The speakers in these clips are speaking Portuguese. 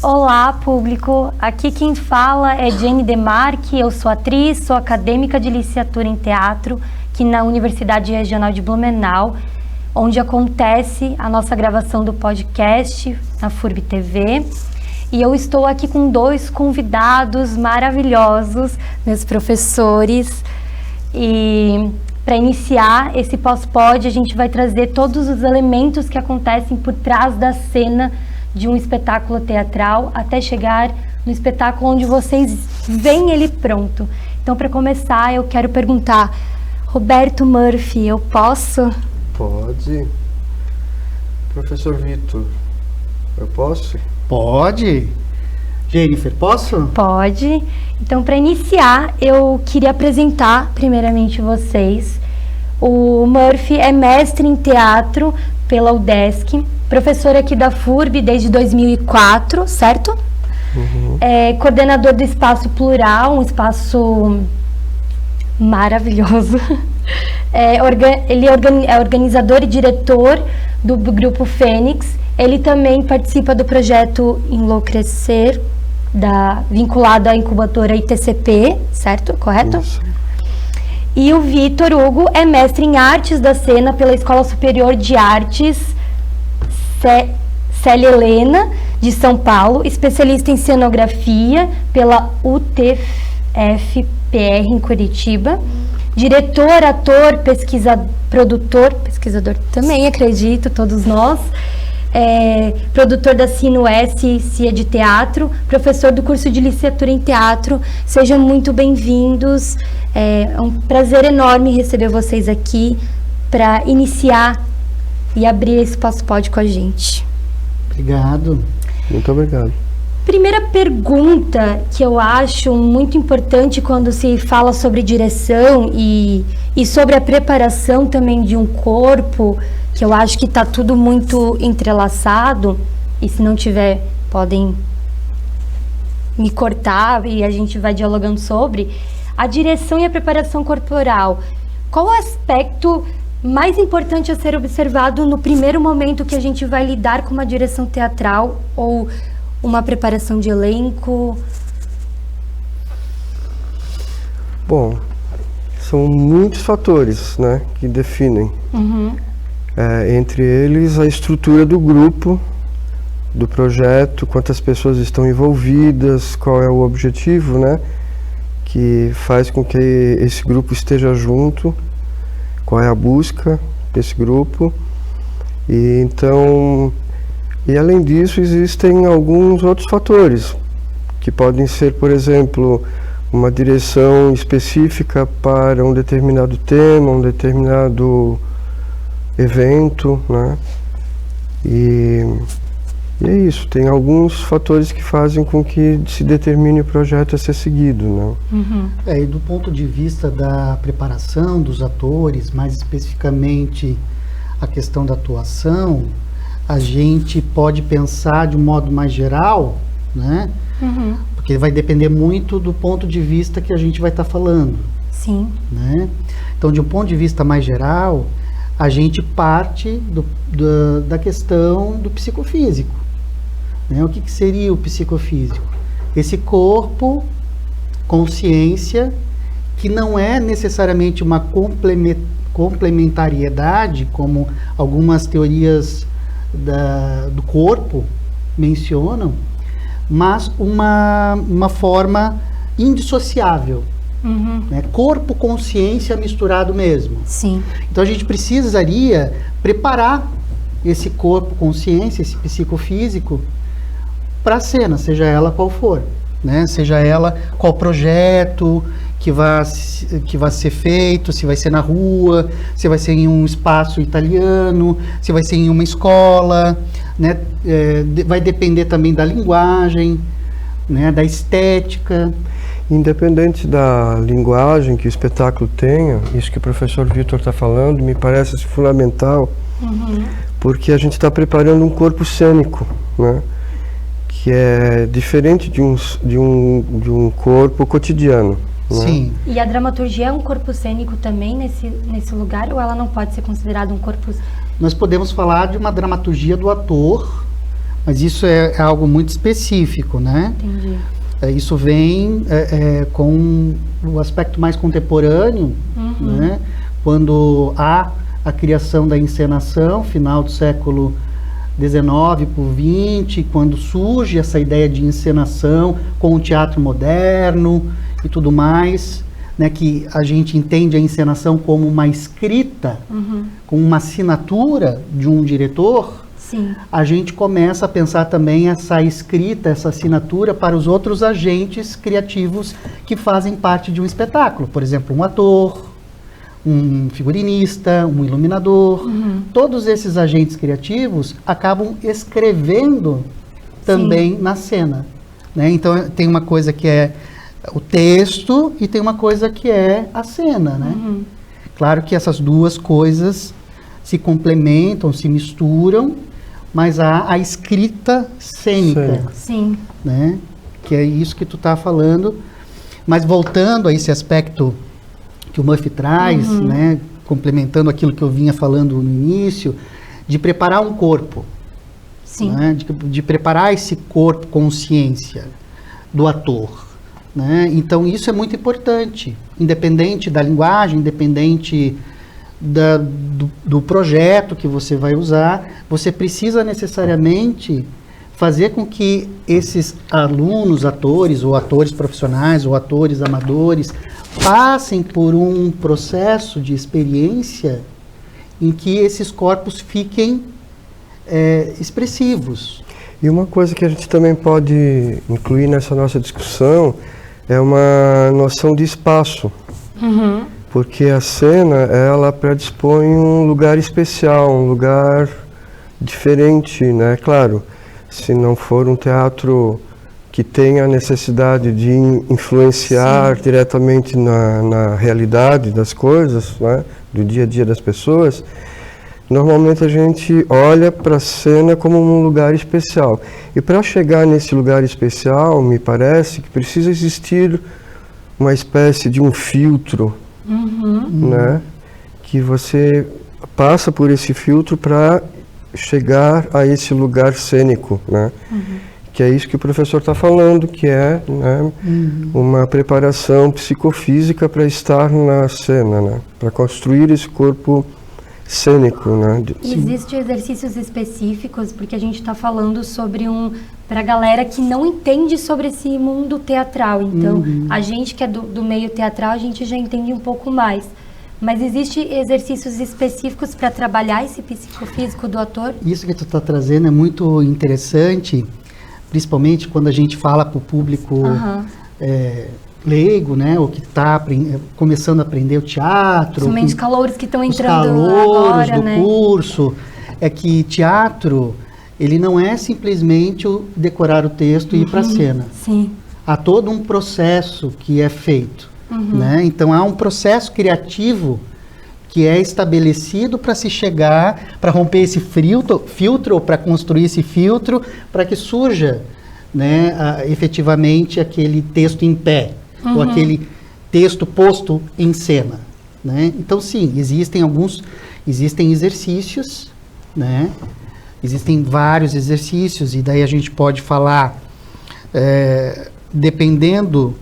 Olá, público. Aqui quem fala é Jenny Demarque. Eu sou atriz, sou acadêmica de licenciatura em teatro aqui na Universidade Regional de Blumenau, onde acontece a nossa gravação do podcast na FURB TV. E eu estou aqui com dois convidados maravilhosos, meus professores. E para iniciar esse pós-pod, a gente vai trazer todos os elementos que acontecem por trás da cena de um espetáculo teatral até chegar no espetáculo onde vocês veem ele pronto. Então, para começar, eu quero perguntar, Roberto Murphy, eu posso? Pode. Professor Vitor, eu posso? Pode. Jennifer, posso? Pode. Então, para iniciar, eu queria apresentar primeiramente vocês. O Murphy é mestre em teatro pela UDESC, professor aqui da FURB desde 2004, certo? Uhum. É coordenador do Espaço Plural, um espaço maravilhoso. Ele é organizador e diretor do Grupo Fênix. Ele também participa do projeto Enlouquecer, vinculado à incubadora ITCP, certo? Correto? Isso. E o Vitor Hugo é mestre em artes da cena pela Escola Superior de Artes Célia Helena, de São Paulo, especialista em cenografia pela UTFPR em Curitiba, diretor, ator, pesquisador também, acredito, todos nós, produtor da Sino S, CIA de Teatro, professor do curso de licenciatura em teatro. Sejam muito bem-vindos. É um prazer enorme receber vocês aqui para iniciar e abrir esse pós-pod com a gente. Obrigado. Muito obrigado. Primeira pergunta que eu acho muito importante quando se fala sobre direção e sobre a preparação também de um corpo, que eu acho que está tudo muito entrelaçado, e se não tiver, podem me cortar e a gente vai dialogando sobre a direção e a preparação corporal. Qual o aspecto mais importante a ser observado no primeiro momento que a gente vai lidar com uma direção teatral ou uma preparação de elenco? Bom, são muitos fatores, né, que definem. Uhum. Entre eles, a estrutura do grupo, do projeto, quantas pessoas estão envolvidas, qual é o objetivo, né, que faz com que esse grupo esteja junto, qual é a busca desse grupo. E além disso, existem alguns outros fatores, que podem ser, por exemplo, uma direção específica para um determinado tema, um determinado evento, né? E é isso, tem alguns fatores que fazem com que se determine o projeto a ser seguido, né? Uhum. E do ponto de vista da preparação dos atores, mais especificamente a questão da atuação, a gente pode pensar de um modo mais geral, né? Uhum. Porque vai depender muito do ponto de vista que a gente vai estar falando. Sim. Né? Então, de um ponto de vista mais geral, a gente parte da questão do psicofísico. Né? O que seria o psicofísico? Esse corpo, consciência, que não é necessariamente uma complementariedade, como algumas teorias do corpo mencionam, mas uma forma indissociável. Uhum. Né? Corpo, consciência misturado mesmo. Sim. Então a gente precisaria preparar esse corpo, consciência, esse psicofísico para a cena, seja ela qual for, né? Seja ela qual projeto que vai ser feito, se vai ser na rua, se vai ser em um espaço italiano, se vai ser em uma escola, né? Vai depender também da linguagem, né? Da estética. Independente da linguagem que o espetáculo tenha, isso que o professor Vitor está falando me parece fundamental, Uhum. porque a gente está preparando um corpo cênico, né? Que é diferente de um corpo cotidiano. Né? Sim. E a dramaturgia é um corpo cênico também nesse lugar, ou ela não pode ser considerada um corpo? Nós podemos falar de uma dramaturgia do ator, Mas isso é algo muito específico, né? Entendi. Isso vem com o aspecto mais contemporâneo, né? Quando há a criação da encenação, final do século XIX por XX, quando surge essa ideia de encenação com o teatro moderno e tudo mais, né, que a gente entende a encenação como uma escrita, como uma assinatura de um diretor. Sim. A gente começa a pensar também essa escrita, essa assinatura para os outros agentes criativos que fazem parte de um espetáculo. Por exemplo, um ator, um figurinista, um iluminador. Todos esses agentes criativos acabam escrevendo também na cena, né? Então tem uma coisa que é o texto e tem uma coisa que é a cena, né? Claro que essas duas coisas se complementam, se misturam, mas há a escrita cênica, Sim. né? Que é isso que tu tá falando. Mas voltando a esse aspecto que o Murphy traz, né? Complementando aquilo que eu vinha falando no início, de preparar um corpo, Sim. né? De preparar esse corpo consciência do ator, né? Então isso é muito importante, independente da linguagem, independente do projeto que você vai usar, você precisa necessariamente fazer com que esses alunos, atores, ou atores profissionais, ou atores amadores, passem por um processo de experiência em que esses corpos fiquem expressivos. E uma coisa que a gente também pode incluir nessa nossa discussão é uma noção de espaço. Porque a cena, ela predispõe um lugar especial, um lugar diferente, né? Claro, se não for um teatro que tenha a necessidade de influenciar diretamente na realidade das coisas, né? Do dia a dia das pessoas, normalmente a gente olha para a cena como um lugar especial. E para chegar nesse lugar especial, me parece que precisa existir uma espécie de um filtro, né? Que você passa por esse filtro para chegar a esse lugar cênico, né? Que é isso que o professor está falando, que é, né, uma preparação psicofísica para estar na cena, né? Para construir esse corpo cênico, né? Existem exercícios específicos, porque a gente está falando sobre para a galera que não entende sobre esse mundo teatral. Então, a gente que é do meio teatral, a gente já entende um pouco mais. Mas existem exercícios específicos para trabalhar esse psicofísico do ator? Isso que tu está trazendo é muito interessante, principalmente quando a gente fala para o público leigo, né, ou que está começando a aprender o teatro. Somente calouros que estão entrando agora, do né? curso. É que teatro, ele não é simplesmente o decorar o texto e ir para a cena. Sim. Há todo um processo que é feito, né? Então há um processo criativo que é estabelecido para se chegar, para romper esse filtro, para construir esse filtro, para que surja, né, efetivamente aquele texto em pé, ou aquele texto posto em cena, né? Então sim, existem exercícios, né? Existem vários exercícios, e daí a gente pode falar, dependendo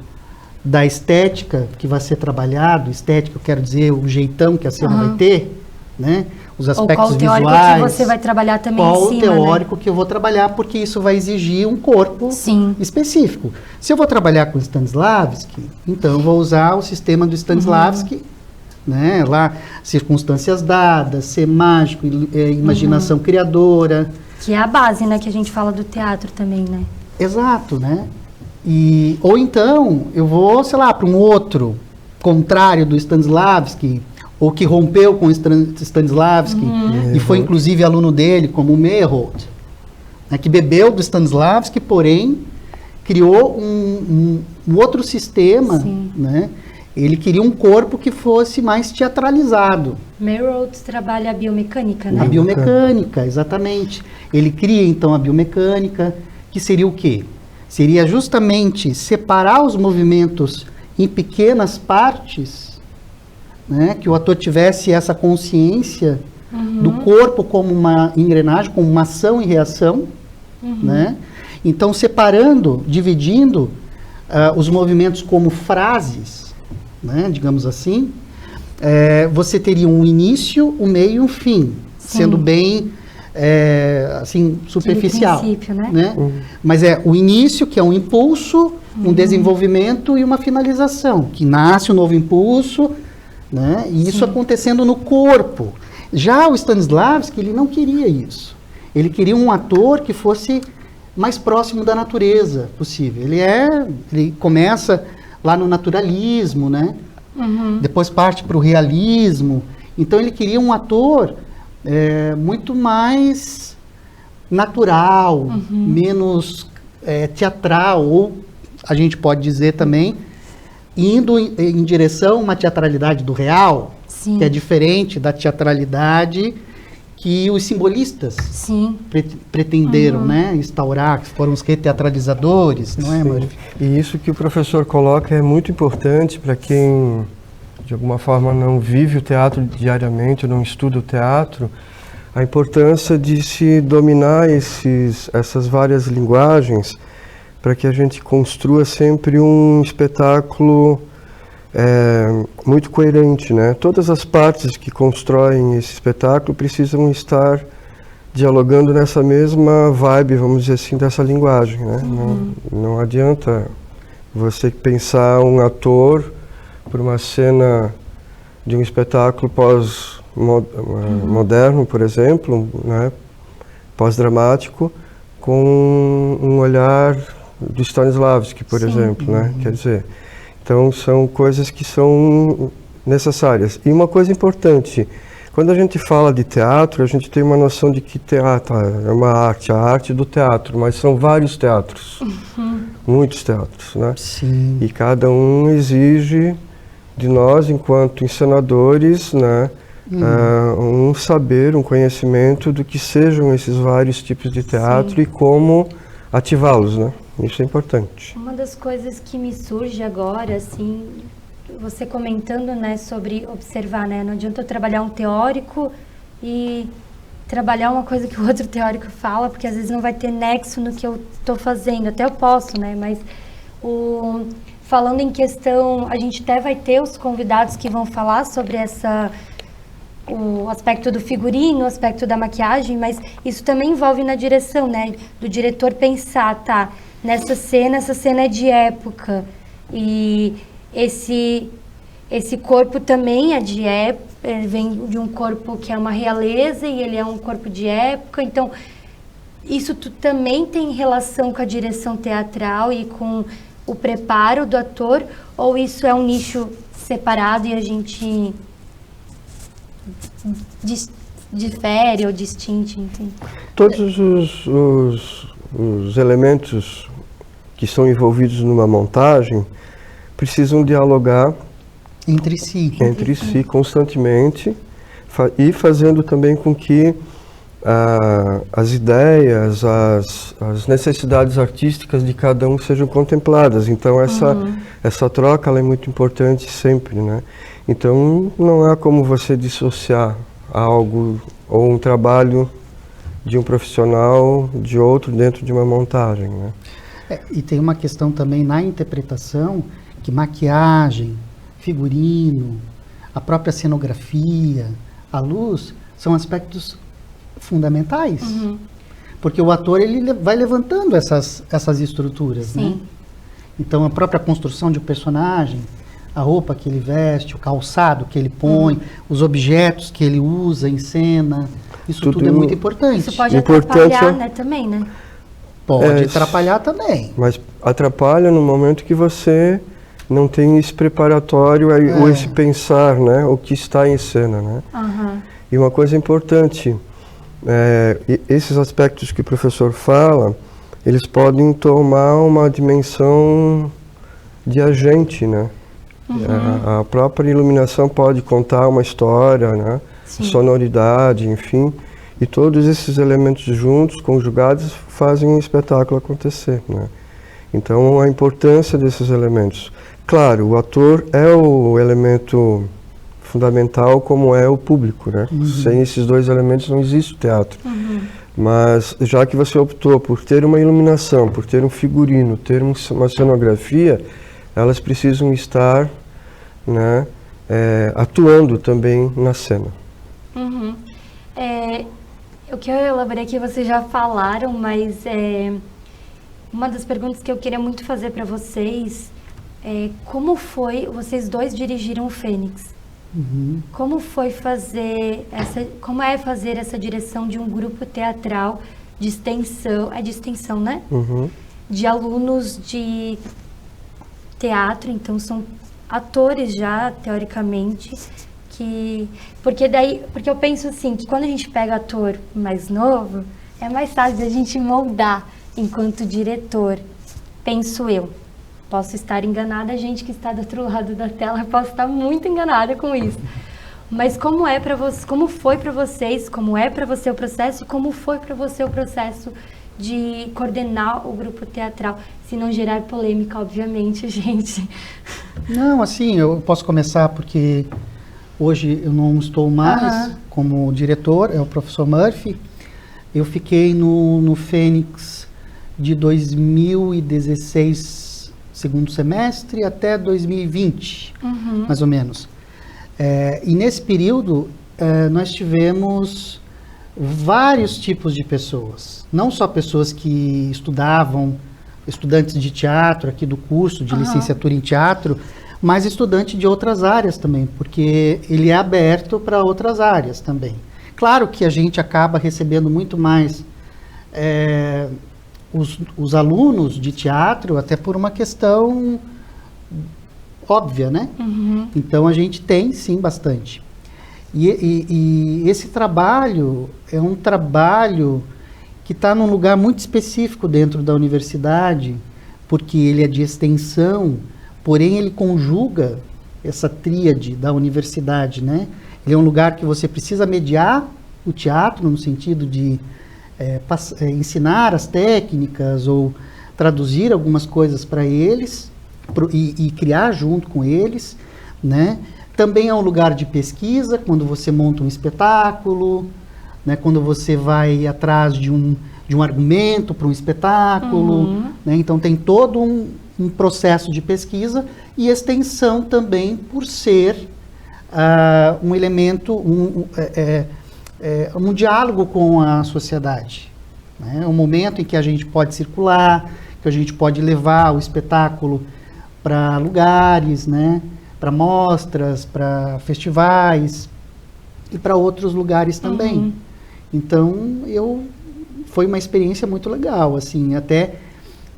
da estética que vai ser trabalhado, estética, eu quero dizer, o jeitão que a cena vai ter, né? Os aspectos visuais. Qual teórico que você vai trabalhar também em cima, qual teórico, né, que eu vou trabalhar, porque isso vai exigir um corpo específico. Se eu vou trabalhar com Stanislavski, então eu vou usar o sistema do Stanislavski, né? Lá, circunstâncias dadas, ser mágico, imaginação criadora. Que é a base, né, que a gente fala do teatro também, né? Exato, né? Ou então, eu vou, sei lá, para um outro contrário do Stanislavski, ou que rompeu com Stanislavski, e foi inclusive aluno dele, como o Meyerhold, né, que bebeu do Stanislavski, porém, criou um outro sistema, né? Ele queria um corpo que fosse mais teatralizado. Meyerhold trabalha a biomecânica, né? A biomecânica, exatamente. Ele cria, então, a biomecânica, que seria o quê? Seria justamente separar os movimentos em pequenas partes, né? Que o ator tivesse essa consciência do corpo como uma engrenagem, como uma ação e reação, né? Então, separando, dividindo os movimentos como frases, né, digamos assim, você teria um início, um meio e um fim, sendo bem assim, superficial. Princípio, né? Mas é o início, que é um impulso, um desenvolvimento e uma finalização, que nasce um novo impulso, né? E isso acontecendo no corpo. Já o Stanislavski, ele não queria isso. Ele queria um ator que fosse mais próximo da natureza possível. Ele começa lá no naturalismo, né? Depois parte para o realismo. Então ele queria um ator muito mais natural, menos teatral, ou a gente pode dizer também, indo em direção a uma teatralidade do real, que é diferente da teatralidade que os simbolistas pretenderam, né, instaurar, que foram os reteatralizadores, não é, Mário? E isso que o professor coloca é muito importante para quem, de alguma forma, não vive o teatro diariamente, não estuda o teatro, a importância de se dominar essas várias linguagens para que a gente construa sempre um espetáculo muito coerente, né? Todas as partes que constroem esse espetáculo precisam estar dialogando nessa mesma vibe, vamos dizer assim, dessa linguagem, né? Não adianta você pensar um ator por uma cena de um espetáculo pós-moderno, por exemplo, né? Pós-dramático, com um olhar do Stanislavski, por exemplo, né? Quer dizer, então são coisas que são necessárias. E uma coisa importante, quando a gente fala de teatro, a gente tem uma noção de que teatro é uma arte, a arte do teatro, mas são vários teatros, muitos teatros, né? Sim. E cada um exige de nós, enquanto encenadores, né, um saber, um conhecimento do que sejam esses vários tipos de teatro e como ativá-los, né? Isso é importante. Uma das coisas que me surge agora, assim, você comentando, né, sobre observar, né, não adianta eu trabalhar um teórico e trabalhar uma coisa que o outro teórico fala, porque às vezes não vai ter nexo no que eu estou fazendo, até eu posso, né, mas falando em questão, a gente até vai ter os convidados que vão falar sobre o aspecto do figurino, o aspecto da maquiagem, mas isso também envolve na direção, né, do diretor pensar, tá, essa cena é de época, e esse corpo também é de época, vem de um corpo que é uma realeza e ele é um corpo de época, então isso também tem relação com a direção teatral e com o preparo do ator, ou isso é um nicho separado e a gente difere ou distingue, enfim? Todos os elementos que são envolvidos numa montagem precisam dialogar entre si constantemente e fazendo também com que as ideias, as necessidades artísticas de cada um sejam contempladas. Então essa troca ela é muito importante sempre, né? Então não há como você dissociar algo ou um trabalho de um profissional de outro dentro de uma montagem, né? E tem uma questão também na interpretação que maquiagem, figurino, a própria cenografia, a luz são aspectos fundamentais, porque o ator ele vai levantando essas estruturas, né? Então a própria construção de um personagem, a roupa que ele veste, o calçado que ele põe, os objetos que ele usa em cena, isso tudo é muito importante. Isso pode atrapalhar, né, também, né? Pode atrapalhar também. Mas atrapalha no momento que você não tem esse preparatório ou esse pensar, né, o que está em cena, né? E uma coisa importante, esses aspectos que o professor fala, eles podem tomar uma dimensão de agente, né? A própria iluminação pode contar uma história, né? Sonoridade, enfim, e todos esses elementos juntos, conjugados, fazem um espetáculo acontecer, né? Então, a importância desses elementos. Claro, o ator é o elemento fundamental, como é o público, né? Sem esses dois elementos não existe teatro. Mas já que você optou por ter uma iluminação, por ter um figurino, ter uma cenografia, elas precisam estar, né, atuando também na cena. Uhum. O que eu elaborei aqui vocês já falaram, mas uma das perguntas que eu queria muito fazer para vocês é como foi, vocês dois dirigiram o Fênix? Uhum. Como foi fazer fazer essa direção de um grupo teatral de extensão, né? Uhum. De alunos de teatro, então são atores já, teoricamente, porque eu penso assim, que quando a gente pega ator mais novo, é mais fácil a gente moldar enquanto diretor, penso eu. Posso estar enganada, a gente que está do outro lado da tela, posso estar muito enganada com isso. Mas como foi para vocês, como é para você o processo, e como foi para você o processo de coordenar o grupo teatral, se não gerar polêmica, obviamente, gente. Não, assim, eu posso começar porque hoje eu não estou mais como diretor, é o professor Murphy. Eu fiquei no Fênix de 2016, segundo semestre, até 2020, mais ou menos. E nesse período, nós tivemos vários tipos de pessoas. Não só pessoas que estudantes de teatro aqui do curso de licenciatura em teatro, mas estudantes de outras áreas também, porque ele é aberto para outras áreas também. Claro que a gente acaba recebendo muito mais os alunos de teatro, até por uma questão óbvia, né? Então a gente tem sim bastante. E esse trabalho é um trabalho que está num lugar muito específico dentro da universidade, porque ele é de extensão, porém ele conjuga essa tríade da universidade, né? Ele é um lugar que você precisa mediar o teatro, no sentido de ensinar as técnicas ou traduzir algumas coisas para eles e criar junto com eles, né? Também é um lugar de pesquisa, quando você monta um espetáculo, né? Quando você vai atrás de um argumento para um espetáculo, né? Então tem todo um processo de pesquisa e extensão também por ser um elemento, um diálogo com a sociedade, né? Um momento em que a gente pode circular, que a gente pode levar o espetáculo para lugares, né? Para mostras, para festivais e para outros lugares também. Então, foi uma experiência muito legal, assim, até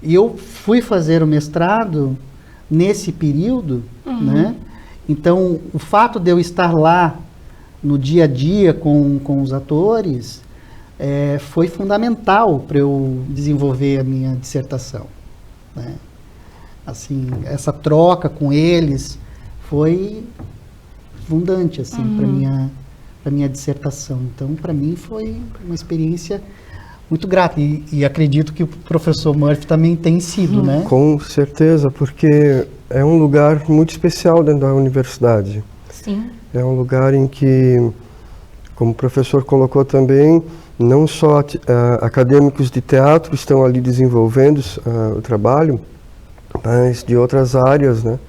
eu fui fazer o mestrado nesse período, né? Então, o fato de eu estar lá no dia a dia com os atores foi fundamental para eu desenvolver a minha dissertação, né? Assim, essa troca com eles foi fundante, assim, para minha dissertação. Então, para mim foi uma experiência muito grata e acredito que o professor Murphy também tem sido, né? Com certeza, porque é um lugar muito especial dentro da universidade. Sim. É um lugar em que, como o professor colocou também, não só acadêmicos de teatro estão ali desenvolvendo o trabalho, mas de outras áreas, né?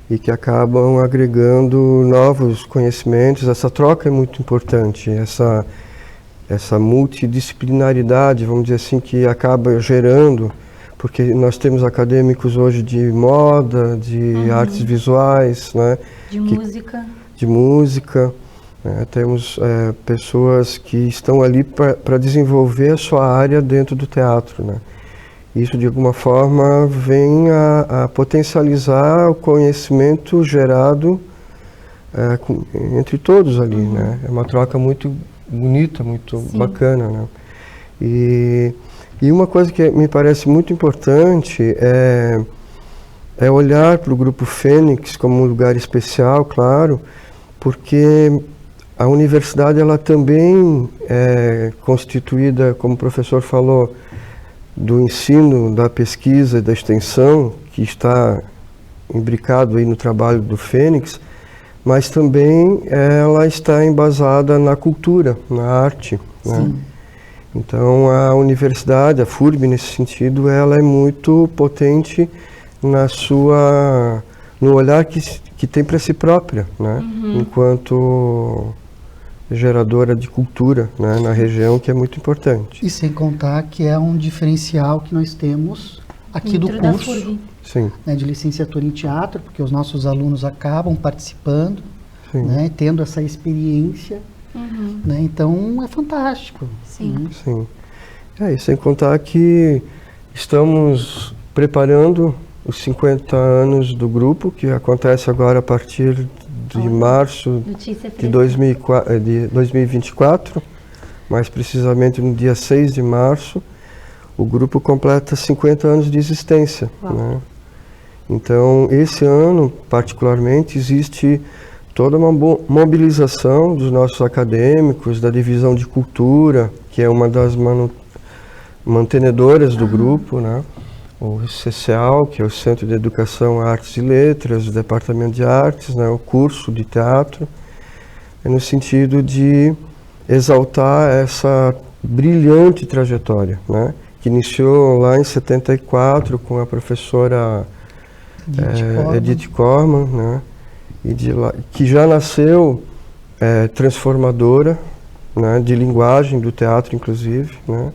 E que acabam agregando novos conhecimentos. Essa troca é muito importante, essa multidisciplinaridade, vamos dizer assim, que acaba gerando, porque nós temos acadêmicos hoje de moda, de artes visuais, né? De música, né? Temos pessoas que estão ali para desenvolver a sua área dentro do teatro, né? Isso, de alguma forma, vem a potencializar o conhecimento gerado entre todos ali, né? É uma troca muito bonita, muito bacana, né? E uma coisa que me parece muito importante é olhar para o Grupo Fênix como um lugar especial, claro, porque a universidade ela também é constituída, como o professor falou, do ensino, da pesquisa e da extensão, que está imbricado aí no trabalho do Fênix, mas também ela está embasada na cultura, na arte, né? Então a universidade, a FURB nesse sentido, ela é muito potente no olhar que tem para si própria, né? Enquanto geradora de cultura, né, na região, que é muito importante. E sem contar que é um diferencial que nós temos aqui do Dentro da curso, FURB. Sim, né, de licenciatura em teatro, porque os nossos alunos acabam participando, sim, né, tendo essa experiência, né, então é fantástico. Sim. Né? sim. E sem contar que estamos preparando os 50 anos do grupo, que acontece agora a partir de março Notícia de fresca. 2024, mais precisamente no dia 6 de março, o grupo completa 50 anos de existência. Né? Então, esse ano, particularmente, existe toda uma mobilização dos nossos acadêmicos, da divisão de cultura, que é uma das mantenedoras do grupo, né? O CCAL, que é o Centro de Educação, Artes e Letras, o Departamento de Artes, né? O curso de teatro, no sentido de exaltar essa brilhante trajetória, né? Que iniciou lá em 74 com a professora Edith Corman, né? E que já nasceu transformadora, né? De linguagem do teatro, inclusive, né?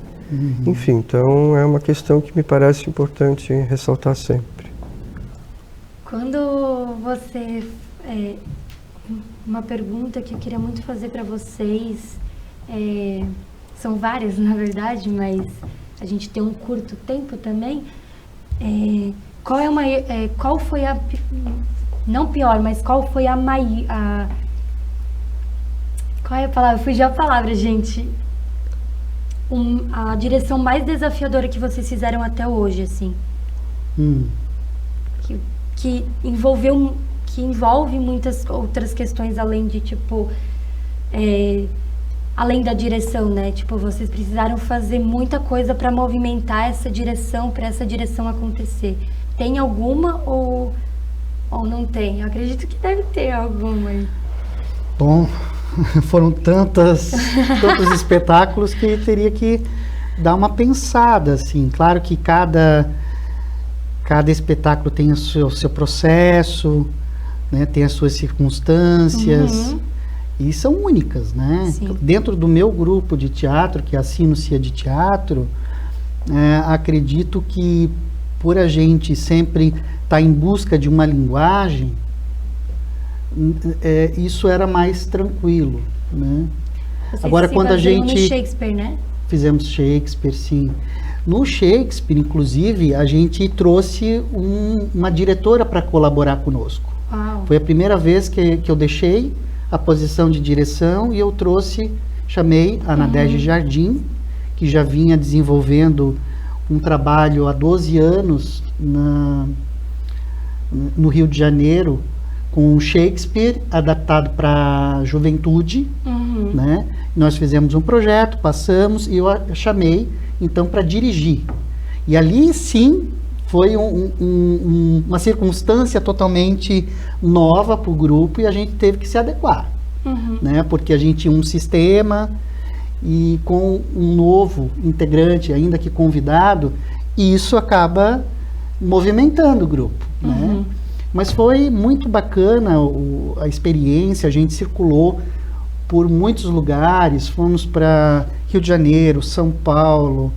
Enfim, então é uma questão que me parece importante ressaltar sempre. Quando você... uma pergunta que eu queria muito fazer para vocês, são várias, na verdade, mas a gente tem um curto tempo também. Qual foi a... Não pior, mas qual foi a maior... Qual é a palavra? Fugiu a palavra, gente. A direção mais desafiadora que vocês fizeram até hoje, assim. Que envolve muitas outras questões além de, tipo... além da direção, né? Tipo, vocês precisaram fazer muita coisa para movimentar essa direção, para essa direção acontecer. Tem alguma ou não tem? Eu acredito que deve ter alguma aí. Bom, foram tantos espetáculos que teria que dar uma pensada, assim. Claro que cada espetáculo tem o seu processo, né? Tem as suas circunstâncias, e são únicas, né? Sim. Dentro do meu grupo de teatro, que é a Sinucia de Teatro, acredito que por a gente sempre estar em busca de uma linguagem, isso era mais tranquilo, né? Vocês Agora, quando a gente... no Shakespeare, né? Fizemos Shakespeare, sim. No Shakespeare, inclusive, a gente trouxe uma diretora para colaborar conosco. Uau. Foi a primeira vez que eu deixei a posição de direção e eu chamei a Nadege Jardim, que já vinha desenvolvendo um trabalho há 12 anos no Rio de Janeiro, com Shakespeare adaptado para a juventude, né? Nós fizemos um projeto, passamos e eu a chamei então para dirigir. E ali sim foi uma circunstância totalmente nova para o grupo e a gente teve que se adequar, né? Porque a gente tinha um sistema e com um novo integrante, ainda que convidado, isso acaba movimentando o grupo, né? Mas foi muito bacana a experiência, a gente circulou por muitos lugares, fomos para Rio de Janeiro, São Paulo,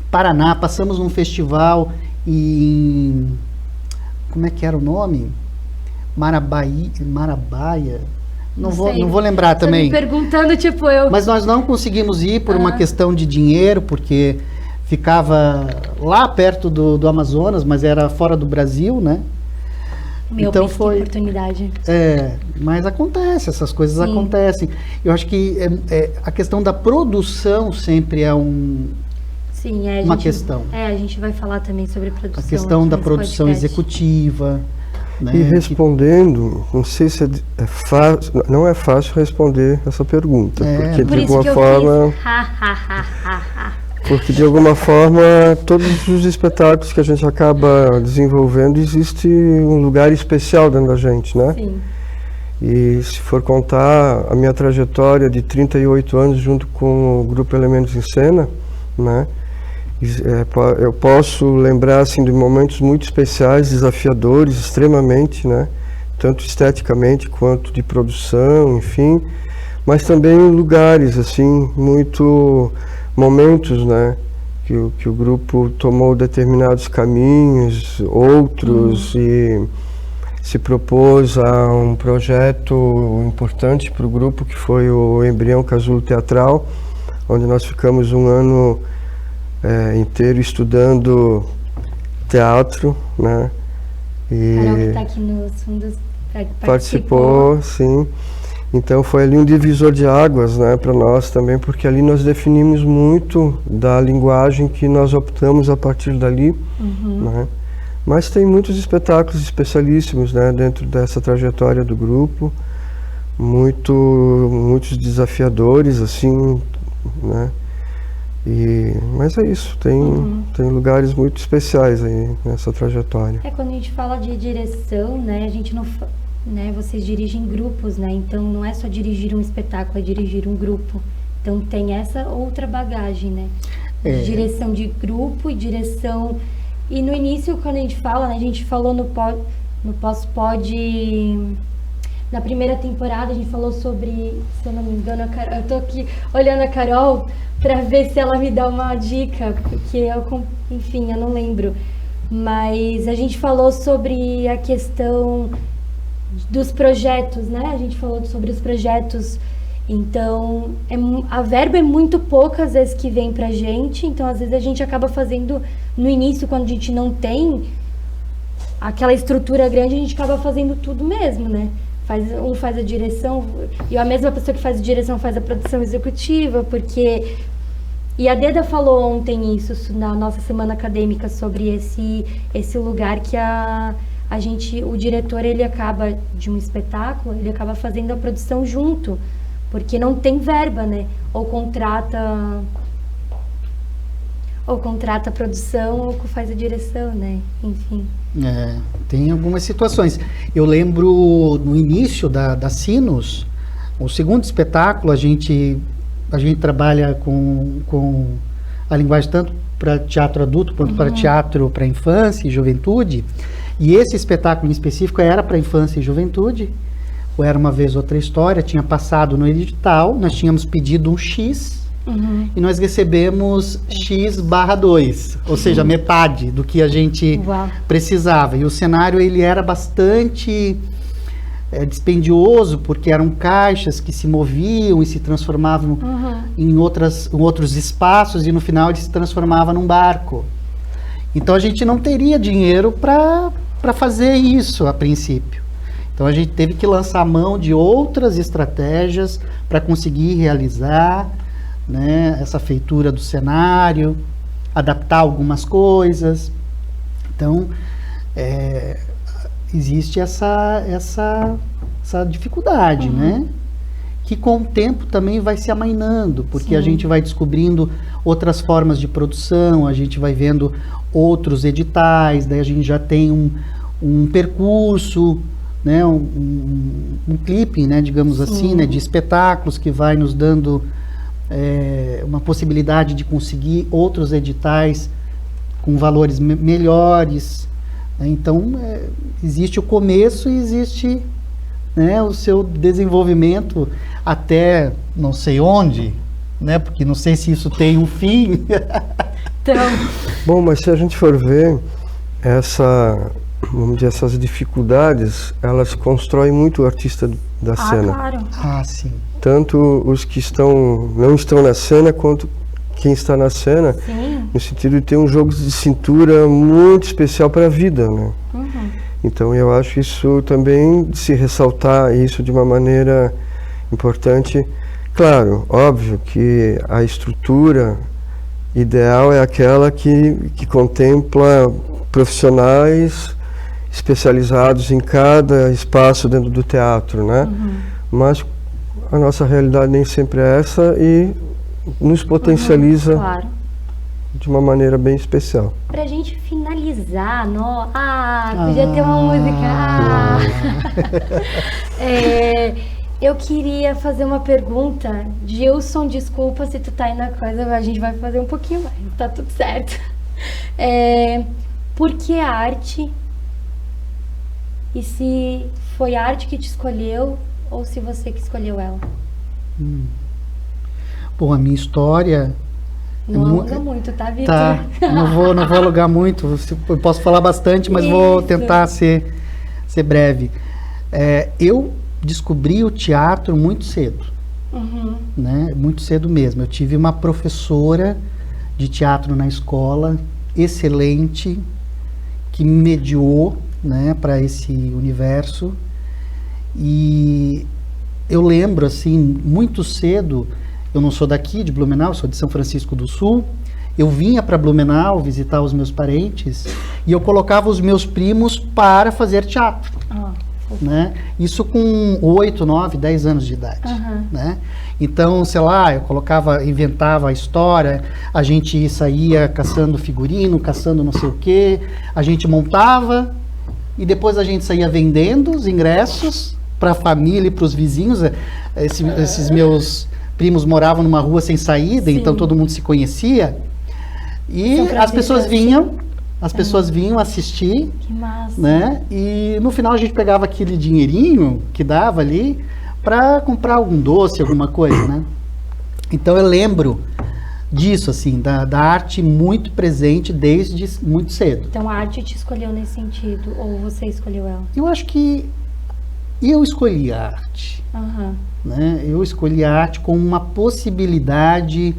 Paraná, passamos num festival em... Como é que era o nome? Marabaia? Não vou lembrar também. Me perguntando, tipo, eu... Mas nós não conseguimos ir por uma questão de dinheiro, porque ficava lá perto do Amazonas, mas era fora do Brasil, né? Então foi oportunidade. Mas acontece, essas coisas acontecem. Eu acho que a questão da produção sempre é uma questão. A gente vai falar também sobre produção. A questão da produção executiva. Né? E respondendo, não sei se é fácil, não é fácil responder essa pergunta, porque por de isso alguma que eu forma... fiz. Porque, de alguma forma, todos os espetáculos que a gente acaba desenvolvendo, existe um lugar especial dentro da gente, né? Sim. E se for contar a minha trajetória de 38 anos junto com o Grupo Elementos em Cena, né, eu posso lembrar assim, de momentos muito especiais, desafiadores, extremamente, né, tanto esteticamente quanto de produção, enfim, mas também lugares, assim, muito momentos, né, que o grupo tomou determinados caminhos, outros, e se propôs a um projeto importante para o grupo, que foi o Embrião Casulo Teatral, onde nós ficamos um ano inteiro estudando teatro, né? E Carol, que está aqui nos fundos, participou, sim. Então foi ali um divisor de águas, né, para nós também, porque ali nós definimos muito da linguagem que nós optamos a partir dali, né? Mas tem muitos espetáculos especialíssimos, né, dentro dessa trajetória do grupo, muitos desafiadores, assim, né? Mas é isso, tem lugares muito especiais aí nessa trajetória. Quando a gente fala de direção, né, a gente não, né, vocês dirigem grupos, né? Então não é só dirigir um espetáculo, é dirigir um grupo. Então tem essa outra bagagem, né? De direção de grupo e direção. E no início, quando a gente fala, né, a gente falou no pós-pod, na primeira temporada, a gente falou sobre, se eu não me engano, eu tô aqui olhando a Carol para ver se ela me dá uma dica, porque enfim, eu não lembro. Mas a gente falou sobre a questão dos projetos, né? A gente falou sobre os projetos. Então, a verba é muito pouca, às vezes, que vem pra gente. Então, às vezes, a gente acaba fazendo, no início, quando a gente não tem aquela estrutura grande, a gente acaba fazendo tudo mesmo, né? Um faz a direção, e a mesma pessoa que faz a direção faz a produção executiva, porque... E a Deda falou ontem isso, na nossa semana acadêmica, sobre esse lugar que o diretor, ele acaba, de um espetáculo, ele acaba fazendo a produção junto, porque não tem verba, né? Ou contrata a produção ou faz a direção, né? Enfim. Tem algumas situações. Eu lembro no início da Sinos, o segundo espetáculo, a gente trabalha com a linguagem tanto para teatro adulto quanto para teatro para infância e juventude. E esse espetáculo em específico era para infância e juventude. O Era Uma Vez Outra História tinha passado no edital, nós tínhamos pedido um X e nós recebemos X/2, ou seja, metade do que a gente precisava. E o cenário, ele era bastante dispendioso, porque eram caixas que se moviam e se transformavam em outros espaços, e no final ele se transformava num barco. Então a gente não teria dinheiro para fazer isso a princípio. Então a gente teve que lançar mão de outras estratégias para conseguir realizar, né, essa feitura do cenário, adaptar algumas coisas. Então existe essa dificuldade, né? Que com o tempo também vai se amainando, porque a gente vai descobrindo outras formas de produção, a gente vai vendo outros editais, daí a gente já tem um percurso, né, um clipping, né, digamos assim, né, de espetáculos que vai nos dando uma possibilidade de conseguir outros editais com valores melhores. Então, existe o começo e existe, né, o seu desenvolvimento até não sei onde, né, porque não sei se isso tem um fim. Bom, mas se a gente for ver, vamos dizer, essas dificuldades, elas constroem muito o artista da cena. Claro. Sim. Tanto os que não estão na cena, quanto quem está na cena, no sentido de ter um jogo de cintura muito especial para a vida, né? Então eu acho isso também, de se ressaltar isso de uma maneira importante. Claro, óbvio que a estrutura ideal é aquela que contempla profissionais especializados em cada espaço dentro do teatro, né? Mas a nossa realidade nem sempre é essa e nos potencializa de uma maneira bem especial. Pra gente finalizar, podia ter uma música. Eu queria fazer uma pergunta. Gilson, desculpa se tu tá aí na coisa, a gente vai fazer um pouquinho mais, tá tudo certo. Por que a arte? E se foi a arte que te escolheu ou se você que escolheu ela? Bom, a minha história... Não aluga muito, tá, Vitor? Tá, não vou alugar muito. Eu posso falar bastante, mas vou tentar ser breve. Eu descobri o teatro muito cedo, né? Muito cedo mesmo. Eu tive uma professora de teatro na escola, excelente, que me mediou, né, para esse universo. E eu lembro, assim, muito cedo, eu não sou daqui, de Blumenau, sou de São Francisco do Sul, eu vinha para Blumenau visitar os meus parentes e eu colocava os meus primos para fazer teatro. Né? Isso com 8, 9, 10 anos de idade. Né? Então, sei lá, eu inventava a história, a gente saía caçando figurino, caçando não sei o quê, a gente montava e depois a gente saía vendendo os ingressos para a família e para os vizinhos. Esses meus primos moravam numa rua sem saída, então todo mundo se conhecia. E as pessoas vinham assistir. Que massa. Né? E no final a gente pegava aquele dinheirinho que dava ali para comprar algum doce, alguma coisa, né? Então eu lembro disso, assim, da arte muito presente desde muito cedo. Então a arte te escolheu nesse sentido, ou você escolheu ela? Eu acho que eu escolhi a arte. Né? Eu escolhi a arte como uma possibilidade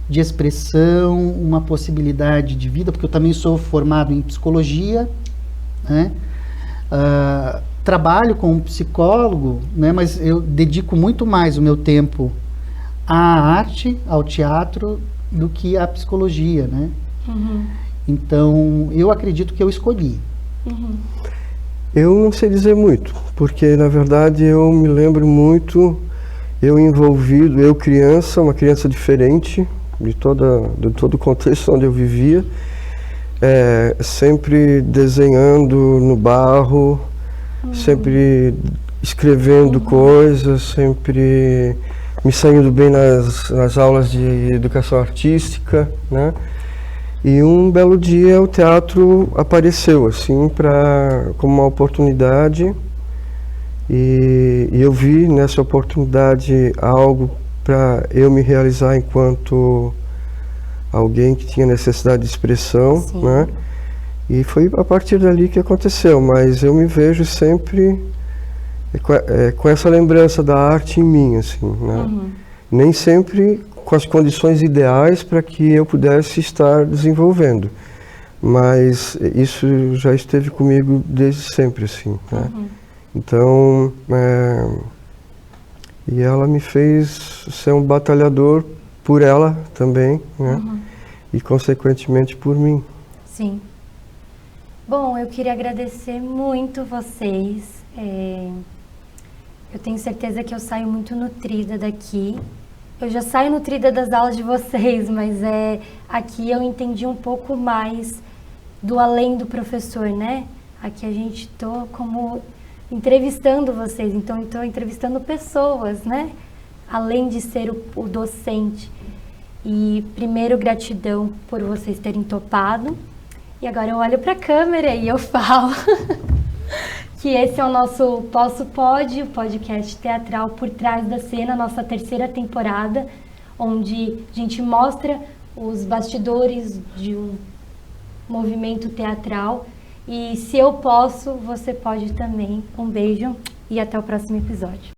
de expressão, uma possibilidade de vida, porque eu também sou formado em psicologia, né? Trabalho como psicólogo, né? Mas eu dedico muito mais o meu tempo à arte, ao teatro, do que à psicologia, né? Então, eu acredito que eu escolhi. Eu não sei dizer muito, porque na verdade eu me lembro muito, eu envolvido, eu criança, uma criança diferente de todo o contexto onde eu vivia, sempre desenhando no barro, sempre escrevendo coisas, sempre me saindo bem nas aulas de educação artística, né? E um belo dia o teatro apareceu assim como uma oportunidade e eu vi nessa oportunidade algo para eu me realizar enquanto alguém que tinha necessidade de expressão, né? E foi a partir dali que aconteceu, mas eu me vejo sempre com essa lembrança da arte em mim, assim, né? Nem sempre com as condições ideais para que eu pudesse estar desenvolvendo, mas isso já esteve comigo desde sempre, assim, né? Então, e ela me fez ser um batalhador por ela também, né? E consequentemente por mim. Sim. Bom, eu queria agradecer muito vocês. Eu tenho certeza que eu saio muito nutrida daqui. Eu já saio nutrida das aulas de vocês, mas aqui eu entendi um pouco mais do além do professor, né? Aqui a gente tô como entrevistando vocês, então estou entrevistando pessoas, né? Além de ser o docente. E primeiro, gratidão por vocês terem topado. E agora eu olho para a câmera e eu falo que esse é o nosso Posso Pode, o podcast teatral por trás da cena, nossa 3ª temporada, onde a gente mostra os bastidores de um movimento teatral. E se eu posso, você pode também. Um beijo e até o próximo episódio.